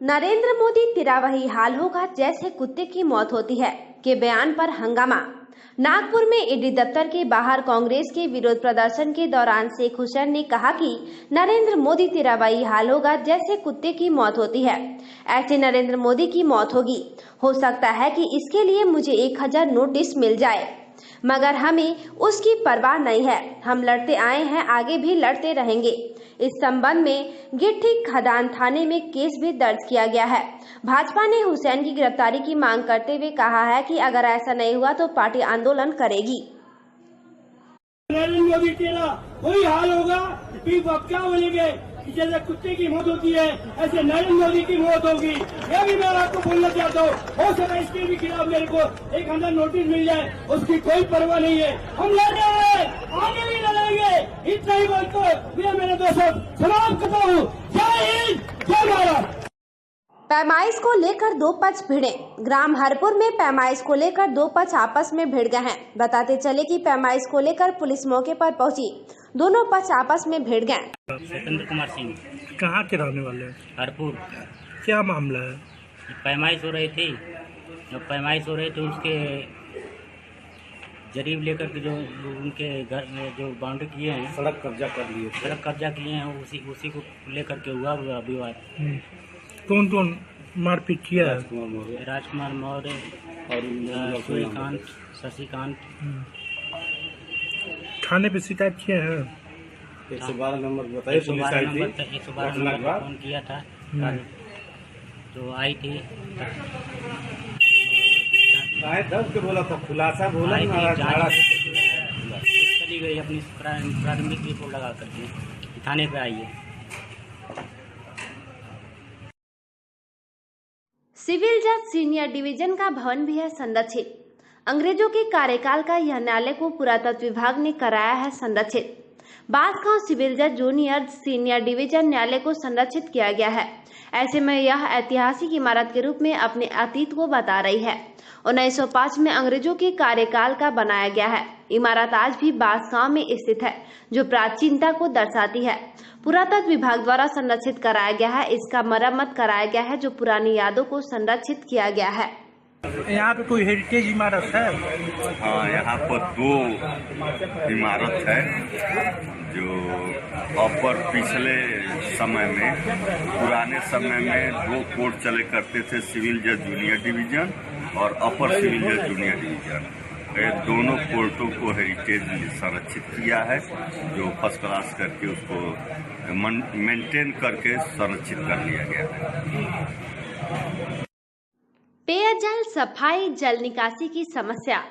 नरेंद्र मोदी तेरा वही हाल होगा जैसे कुत्ते की मौत होती है के बयान पर हंगामा। नागपुर में ईडी दफ्तर के बाहर कांग्रेस के विरोध प्रदर्शन के दौरान शेख हुसैन ने कहा कि नरेंद्र मोदी तेरा वही हाल होगा जैसे कुत्ते की मौत होती है, ऐसे नरेंद्र मोदी की मौत होगी। हो सकता है कि इसके लिए मुझे 1000 नोटिस मिल जाए, मगर हमें उसकी परवाह नहीं है। हम लड़ते आए हैं, आगे भी लड़ते रहेंगे। इस संबंध में गिट्टी खदान थाने में केस भी दर्ज किया गया है। भाजपा ने हुसैन की गिरफ्तारी की मांग करते हुए कहा है कि अगर ऐसा नहीं हुआ तो पार्टी आंदोलन करेगी। नरेंद्र मोदी तेरा वही हाल होगा, आप क्या बोलेंगे कि जैसे कुत्ते की मौत होती है ऐसे नरेंद्र मोदी की मौत होगी। यह भी मैं आपको बोलना चाहता हूँ, हो सका इसके भी खिलाफ मेरे को 1000 नोटिस मिल जाए, उसकी कोई परवाह नहीं है। हम लड़ रहे हैं, आगे भी लड़ेंगे। इतना ही बोलकर मेरे दोस्तों सलाम करता हूँ। जय हिंद, जय भारत। पैमाइश को लेकर दो पक्ष भिड़े। ग्राम हरपुर में पैमाइश को लेकर दो पक्ष आपस में भिड़ गए हैं। बताते चले कि पैमाइश को लेकर पुलिस मौके पर पहुंची, दोनों पक्ष आपस में भिड़ गए। स्वतंत्र कुमार सिंह कहाँ के रहने वाले हैं? हरपुर। क्या मामला है? पैमाइश हो रही थी, जब पैमाइश हो रही थी उसके जरीब लेकर के जो उनके घर में जो बाउंड्री किए हैं, सड़क कब्जा किए हैं, उसी को लेकर के हुआ विवाद। कौन कौन मारपीट किया है? राजकुमार मौर्य और सूर्यकांत, शशिकांत। थाने पे शिकायत किए हैं? 112 नंबर बताइए। 112 नंबर फोन किया था, तो आई थी। बोला था खुलासा, बोला चली गई अपनी प्रारंभिक रिपोर्ट लगा करके थाने पे आई है। सिविल जज सीनियर डिवीजन का भवन भी है संरक्षित। अंग्रेजों के कार्यकाल का यह न्यायालय को पुरातत्व विभाग ने कराया है संरक्षित। बांसगांव सिविल जज जूनियर सीनियर डिवीजन न्यायालय को संरक्षित किया गया है। ऐसे में यह ऐतिहासिक इमारत के रूप में अपने अतीत को बता रही है। 1905 में अंग्रेजों के कार्यकाल का बनाया गया है। इमारत आज भी बांसगांव में स्थित है, जो प्राचीनता को दर्शाती है। पुरातत्व विभाग द्वारा संरक्षित कराया गया है। इसका मरम्मत कराया गया है, जो पुरानी यादों को संरक्षित किया गया है। यहाँ पे कोई हेरिटेज इमारत है? हाँ, यहाँ पर 2 इमारत है जो अपर पिछले समय में, पुराने समय में 2 कोर्ट चले करते थे, सिविल जज जूनियर डिवीजन और अपर सिविल जज जूनियर डिवीजन। ये दोनों कोर्टों को हेरिटेज संरक्षित किया है, जो फर्स्ट क्लास करके उसको मेंटेन करके संरक्षित कर लिया गया है। पेयजल सफाई जल निकासी की समस्या।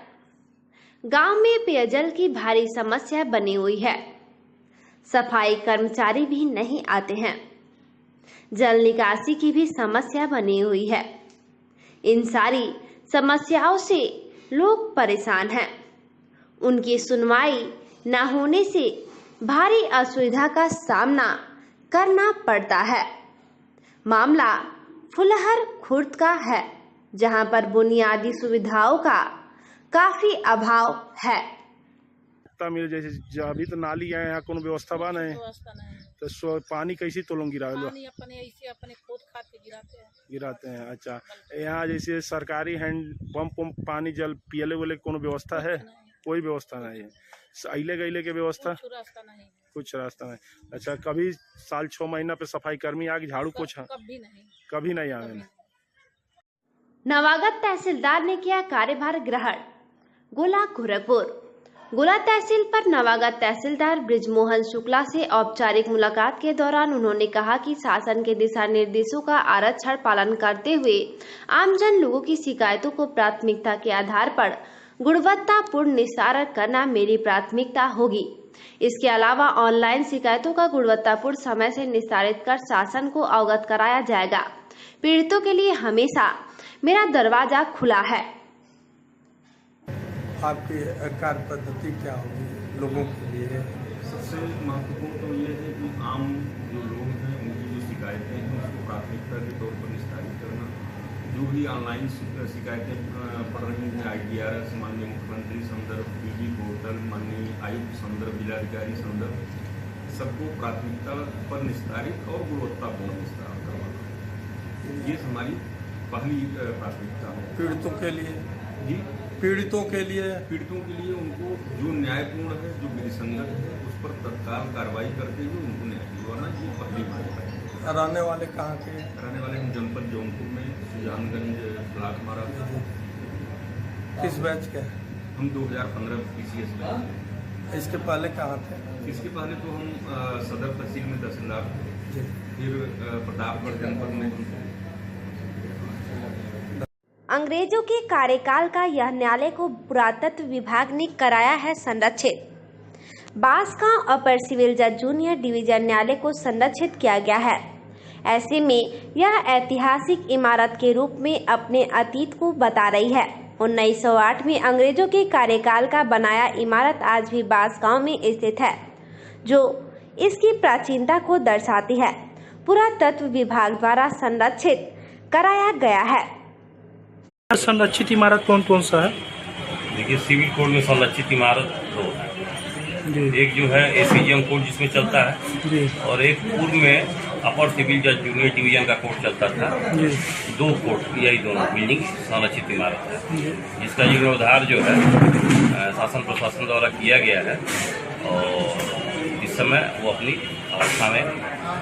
गांव में पेयजल की भारी समस्या बनी हुई है। सफाई कर्मचारी भी नहीं आते हैं। जल निकासी की भी समस्या बनी हुई है। इन सारी समस्याओं से लोग परेशान हैं। उनकी सुनवाई न होने से भारी असुविधा का सामना करना पड़ता है। मामला फुलहर खुर्द का है, जहां पर बुनियादी सुविधाओं का काफी अभाव है। जैसे अभी तो नाली है, यहाँ कोनो व्यवस्था बा नहीं, तो पानी कैसे तो लोग अपने खुद खाद के गिराते हैं। अच्छा, यहाँ जैसे सरकारी हैंड पंप पानी जल पियले वाले कोनो व्यवस्था है? कोई व्यवस्था नहीं है। अइले गइले के व्यवस्था कुछ रास्ता नहीं। अच्छा, कभी साल 6 महीना पे सफाई कर्मी आके झाड़ू पोछा? कभी नहीं आवे। नवागत तहसीलदार ने किया कार्यभार ग्रहण। गोला गोरखपुर। गोला तहसील पर नवागत तहसीलदार ब्रिजमोहन शुक्ला से औपचारिक मुलाकात के दौरान उन्होंने कहा कि शासन के दिशा निर्देशों का आरक्षण पालन करते हुए आमजन लोगों की शिकायतों को प्राथमिकता के आधार पर गुणवत्तापूर्ण निस्तारण करना मेरी प्राथमिकता होगी। इसके अलावा ऑनलाइन शिकायतों का गुणवत्तापूर्ण समय से निस्तारित कर शासन को अवगत कराया जाएगा। पीड़ितों के लिए हमेशा मेरा दरवाजा खुला है। आपकी कार्य पद्धति क्या होगी लोगों के लिए? सबसे महत्वपूर्ण तो ये है कि आम जो लोग हैं उनकी जो शिकायतें हैं उसको प्राथमिकता के तौर पर निस्तारित करना। जो भी ऑनलाइन शिकायतें पड़ रही हैं, ITRS, माननीय मुख्यमंत्री संदर्भ, PG पोर्टल, माननीय आयुक्त संदर्भ, जिलाधिकारी संदर्भ, सबको प्राथमिकता पर निस्तारित और गुणवत्तापूर्ण निस्तारण करवाना। ये हमारी पहली प्राथमिकता है। पीड़ितों के लिए जी, पीड़ितों के लिए उनको जो न्यायपूर्ण है, जो विधिसंगत है, उस पर तत्काल कार्रवाई करके हुए उनको न्याय दिलवाना, ये पहली मांग है। रहने वाले कहाँ के? रहने वाले हम जनपद जौनपुर में सुजानगंज ब्लॉक हमारा। किस बैच के? हम 2015 PCS में। इसके पहले कहाँ थे? इसके पहले तो हम सदर तहसील में तहसीलदार थे, फिर प्रतापगढ़ जनपद में। अंग्रेजों के कार्यकाल का यह न्यायालय को पुरातत्व विभाग ने कराया है संरक्षित। बांसगांव अपर सिविल जज जूनियर डिवीजन न्यायालय को संरक्षित किया गया है। ऐसे में यह ऐतिहासिक इमारत के रूप में अपने अतीत को बता रही है। 1908 में अंग्रेजों के कार्यकाल का बनाया इमारत आज भी बांसगांव में स्थित है, जो इसकी प्राचीनता को दर्शाती है। पुरातत्व विभाग द्वारा संरक्षित कराया गया है। संरक्षित इमारत कौन कौन सा है? देखिए, सिविल कोड में संरक्षित इमारत दो है। एक जो है ACGM कोड जिसमें चलता है, और एक पूर्व में अपर सिविल जज जूनियर डिवीजन का कोड चलता था। दो कोड, यही दोनों बिल्डिंग संरक्षित इमारत है, जिसका जीर्णोद्धार जो है शासन प्रशासन द्वारा किया गया है, और इस समय वो अपनी अवस्था में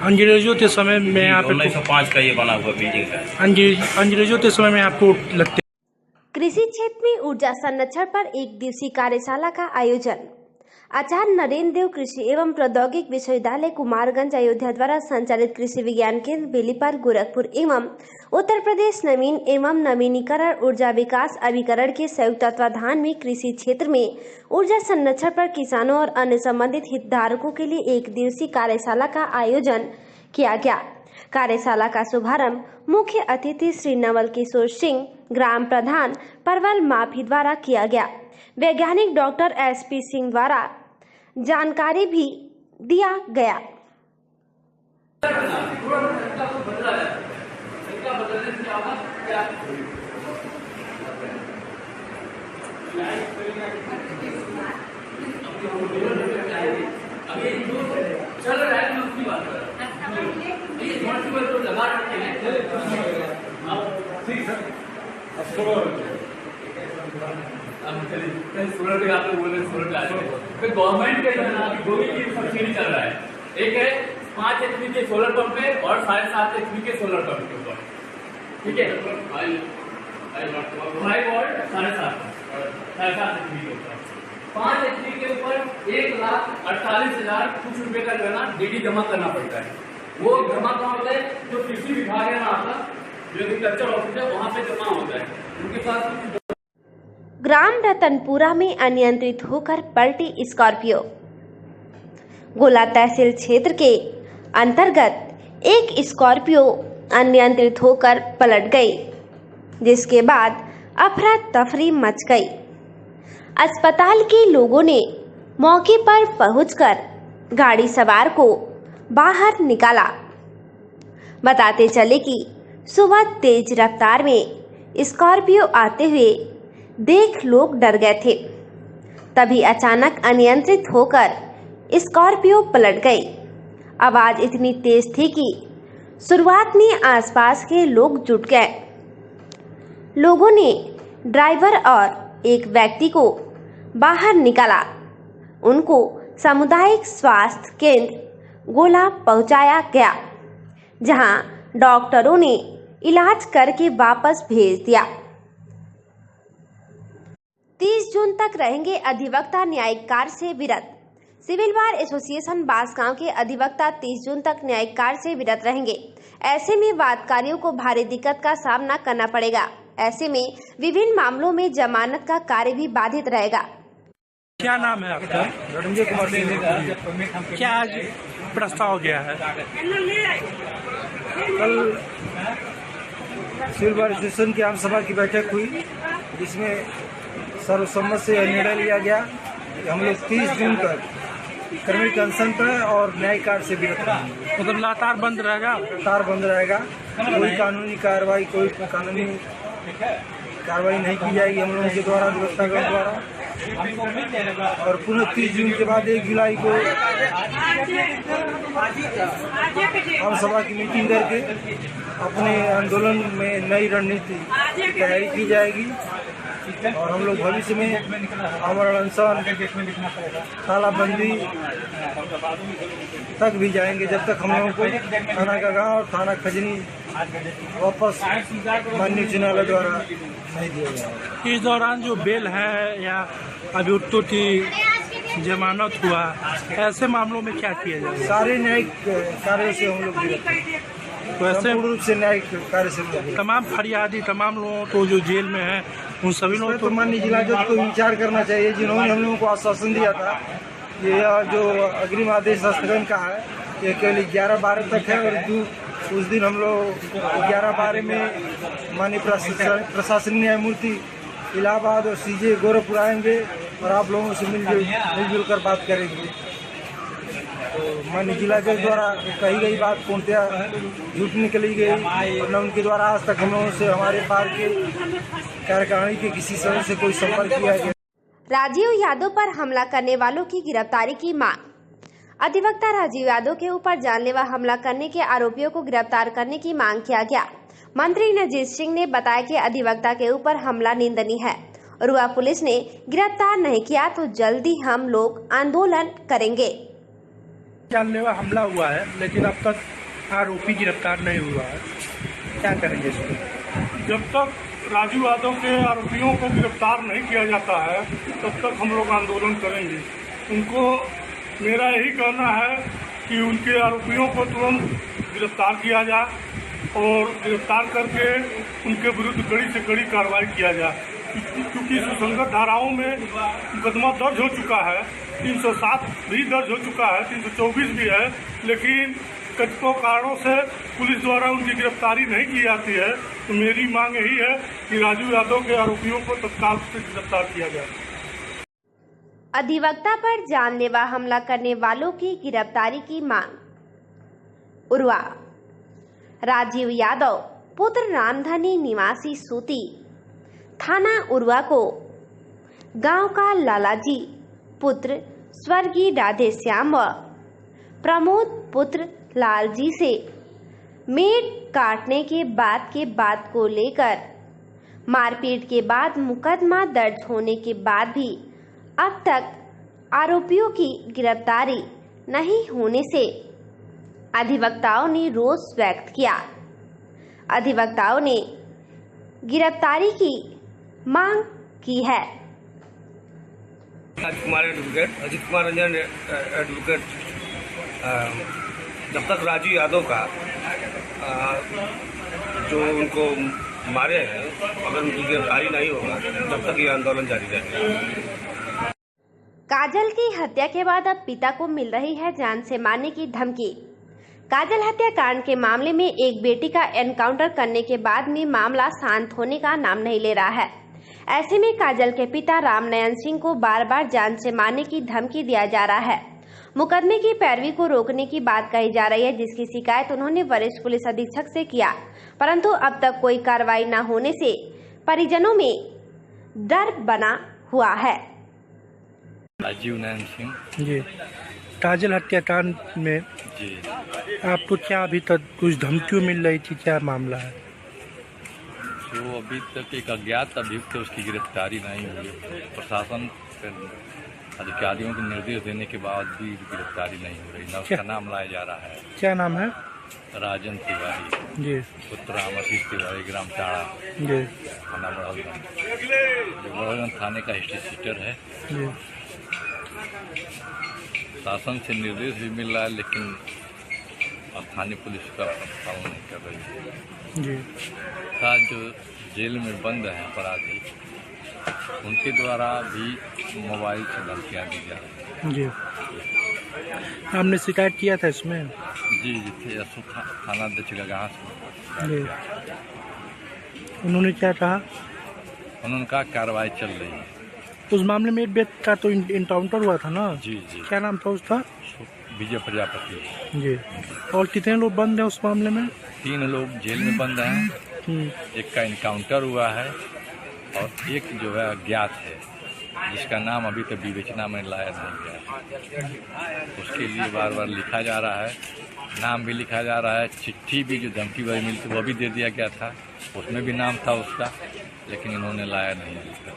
अंग्रेजों के समय में यहाँ पे 1905 का ये बना हुआ बिल्डिंग है। अंग्रेजों के समय में आपको लगते। कृषि क्षेत्र में ऊर्जा संरक्षण पर 1 दिवसीय कार्यशाला का आयोजन। आचार्य नरेंद्र देव कृषि एवं प्रौद्योगिक विश्वविद्यालय कुमारगंज अयोध्या द्वारा संचालित कृषि विज्ञान केंद्र बेलीपाल गोरखपुर एवं उत्तर प्रदेश नवीन एवं नवीनीकरण ऊर्जा विकास अभिकरण के संयुक्त तत्वाधान में कृषि क्षेत्र में ऊर्जा संरक्षण पर किसानों और अन्य संबंधित हितधारकों के लिए 1 दिवसीय कार्यशाला का आयोजन किया गया। कार्यशाला का शुभारंभ मुख्य अतिथि श्री नवल किशोर सिंह, ग्राम प्रधान परवल माफी द्वारा किया गया। वैज्ञानिक डॉक्टर SP सिंह द्वारा जानकारी भी दिया गया। गवर्नमेंट के दो ही सब्सिडी चल रहा है। एक है 5 HP के सोलर पंप पे और 7.5 HP के सोलर पंप के ऊपर, ठीक है। 5 वोल्ट 7.5 HP के ऊपर 5 HP के ऊपर 1,48,000 कुछ रुपए का जो है ना DD जमा करना पड़ता है। वो जमा कहाँ होता है? जो कृषि विभाग है ना आपका, जो एग्रीकल्चर ऑफिस है, वहाँ पे जमा होता है। उनके पास ग्राम रतनपुरा में अनियंत्रित होकर पलटी स्कॉर्पियो। गोला तहसील क्षेत्र के अंतर्गत एक स्कॉर्पियो अनियंत्रित होकर पलट गई, जिसके बाद अफरा तफरी मच गई। अस्पताल के लोगों ने मौके पर पहुंचकर गाड़ी सवार को बाहर निकाला। बताते चले कि सुबह तेज रफ्तार में स्कॉर्पियो आते हुए देख लोग डर गए थे। तभी अचानक अनियंत्रित होकर स्कॉर्पियो पलट गई। आवाज इतनी तेज थी कि शुरुआत में आसपास के लोग जुट गए। लोगों ने ड्राइवर और एक व्यक्ति को बाहर निकाला। उनको सामुदायिक स्वास्थ्य केंद्र गोला पहुंचाया गया, जहां डॉक्टरों ने इलाज करके वापस भेज दिया। 30 जून तक रहेंगे अधिवक्ता न्यायिक कार्य से विरत। सिविल बार एसोसिएशन बांसगांव के अधिवक्ता 30 जून तक न्यायिक कार्य से विरत रहेंगे। ऐसे में वादकारियों को भारी दिक्कत का सामना करना पड़ेगा। ऐसे में विभिन्न मामलों में जमानत का कार्य भी बाधित रहेगा। क्या नाम है आपका? रंजय कुमार सिंह। क्या आज प्रस्ताव गया है? कल सिविल बार एसोसिएशन की आम सभा की बैठक हुई, जिसमें सर्वसम्मत से निर्णय लिया गया कि हम लोग 30 जून तक कर्मचारी अनशन पर और न्यायिक कार्य से विरत रहेंगे। मतलब लगातार बंद रहेगा? लगातार बंद रहेगा। कोई कानूनी कार्रवाई, कोई कानूनी कार्रवाई नहीं की जाएगी हम लोगों के द्वारा, अधिवक्तागण द्वारा। और पुनः 30 जून के बाद 1 जुलाई को आम सभा की मीटिंग करके अपने आंदोलन में नई रणनीति की तैयारी की जाएगी और हम लोग भविष्य में आमरण अनशन, तालाबंदी तक भी जाएंगे जब तक हम लोगों को थाना का गाँव और थाना खजनी वापस माननीय उच्च न्यायालय द्वारा नहीं दिया जाएगा। इस दौरान जो बेल है या अभियुक्तों की जमानत हुआ, ऐसे मामलों में क्या किया जाए? सारे न्यायिक कार्यों से हम लोग वैसे पूर्ण रूप से न्यायिक कार्य से तमाम फरियादी, तमाम लोगों को जो जेल में है उन सभी लोगों तो माननीय जिला जज को विचार करना चाहिए, जिन्होंने हम लोगों को आश्वासन दिया था। ये जो अग्रिम आदेश स्थगन का है ये केवल 11/12 तक है और उस दिन हम लोग 11/12 में माननीय प्रशासनिक न्यायमूर्ति इलाहाबाद और सीजे गोरखपुर आएंगे और आप लोगों से मिलजुल कर बात करेंगे। तो माननीय जिला जज द्वारा कही गई बात पूर्णतया झूठ निकली गई और न उनके द्वारा आज तक हम लोगों से हमारे पार के कार्यकारिणी के किसी सदस्य से कोई संपर्क किया गया। राजीव यादव पर हमला करने वालों की गिरफ्तारी की मांग। अधिवक्ता राजीव यादव के ऊपर जानलेवा हमला करने के आरोपियों को गिरफ्तार करने की मांग किया गया। मंत्री नजीर सिंह ने बताया कि अधिवक्ता के ऊपर हमला निंदनीय है। रुआ पुलिस ने गिरफ्तार नहीं किया तो जल्दी हम लोग आंदोलन करेंगे। जानलेवा हमला हुआ है लेकिन अब तक आरोपी गिरफ्तार नहीं हुआ है, क्या करेंगे इसको? जब तक राजीव यादव के आरोपियों को गिरफ्तार नहीं किया जाता है तब तक हम लोग आंदोलन करेंगे। उनको मेरा यही कहना है कि उनके आरोपियों को तुरंत गिरफ्तार किया जाए और गिरफ्तार करके उनके विरुद्ध कड़ी से कड़ी कार्रवाई किया जाए, क्योंकि सुसंगत धाराओं में मुकदमा दर्ज हो चुका है। 307 भी दर्ज हो चुका है, 324 भी है, लेकिन कतिपय कारणों से पुलिस द्वारा उनकी गिरफ्तारी नहीं की जाती है। तो मेरी मांग यही है कि राजीव यादव के आरोपियों को तत्काल से गिरफ्तार किया जाए। अधिवक्ता पर जानलेवा हमला करने वालों की गिरफ्तारी की मांग। उर्वा राजीव यादव पुत्र रामधनी निवासी सूती, थाना उर्वा को गांव का लालाजी पुत्र स्वर्गीय राधे श्याम व प्रमोद पुत्र लालजी से मेड काटने के बाद को लेकर मारपीट के बाद मुकदमा दर्ज होने के बाद भी अब तक आरोपियों की गिरफ्तारी नहीं होने से अधिवक्ताओं ने रोष व्यक्त किया। अधिवक्ताओं ने गिरफ्तारी की मांग की है। अजित कुमार रंजन एडवोकेट, जब तक राजीव यादव का जो उनको मारे हैं अगर उनकी गिरफ्तारी नहीं होगा तब तक ये आंदोलन जारी रहेगा। काजल की हत्या के बाद अब पिता को मिल रही है जान से मारने की धमकी। काजल हत्याकांड के मामले में एक बेटी का एनकाउंटर करने के बाद में मामला शांत होने का नाम नहीं ले रहा है। ऐसे में काजल के पिता रामनयन सिंह को बार बार जान से मारने की धमकी दिया जा रहा है। मुकदमे की पैरवी को रोकने की बात कही जा रही है, जिसकी शिकायत उन्होंने वरिष्ठ पुलिस अधीक्षक से किया, परंतु अब तक कोई कार्रवाई न होने से परिजनों में डर बना हुआ है। राजीव नयन सिंह जी, काजल हत्याकांड में जी आपको क्या अभी तक कुछ धमकियाँ मिल रही थी, क्या मामला है? जो अभी तक एक अज्ञात अभियुक्त है उसकी गिरफ्तारी नहीं हुई। प्रशासन अधिकारियों को निर्देश देने के बाद भी गिरफ्तारी नहीं हो रही, न उसका नाम लाया जा रहा है। क्या नाम है? राजन तिवारी जी, पुत्र रामाशीष तिवारी, ग्राम चाड़ा, जी, थाना बड़ौलगंज थाने का हिस्ट्री सीटर है। जी, शासन से निर्देश भी मिल रहा है लेकिन अब स्थानीय पुलिस का पालन नहीं कर रही है। जी, साथ जो जेल में बंद हैं अपराधी उनके द्वारा भी मोबाइल से धमकियाँ दी जा रही हैं। जी, आपने शिकायत किया था इसमें? जी जी, थाना अध्यक्ष का गाँव जी, उन्होंने क्या कहा? उन्होंने कहा कार्रवाई चल रही है। उस मामले में एक व्यक्ति का तो एनकाउंटर हुआ था ना? जी जी। क्या नाम था उसका? विजय प्रजापति। जी, और कितने लोग बंद हैं उस मामले में? 3 लोग जेल में बंद हैं, एक का एनकाउंटर हुआ है और एक जो है अज्ञात है। जिसका नाम अभी तक विवेचना में लाया नहीं गया। उसके लिए बार बार लिखा जा रहा है, नाम भी लिखा जा रहा है, चिट्ठी भी जो धमकी वाली मिली थी वो भी दे दिया गया था, उसमें भी नाम था उसका, लेकिन इन्होंने लाया नहीं अभी तक।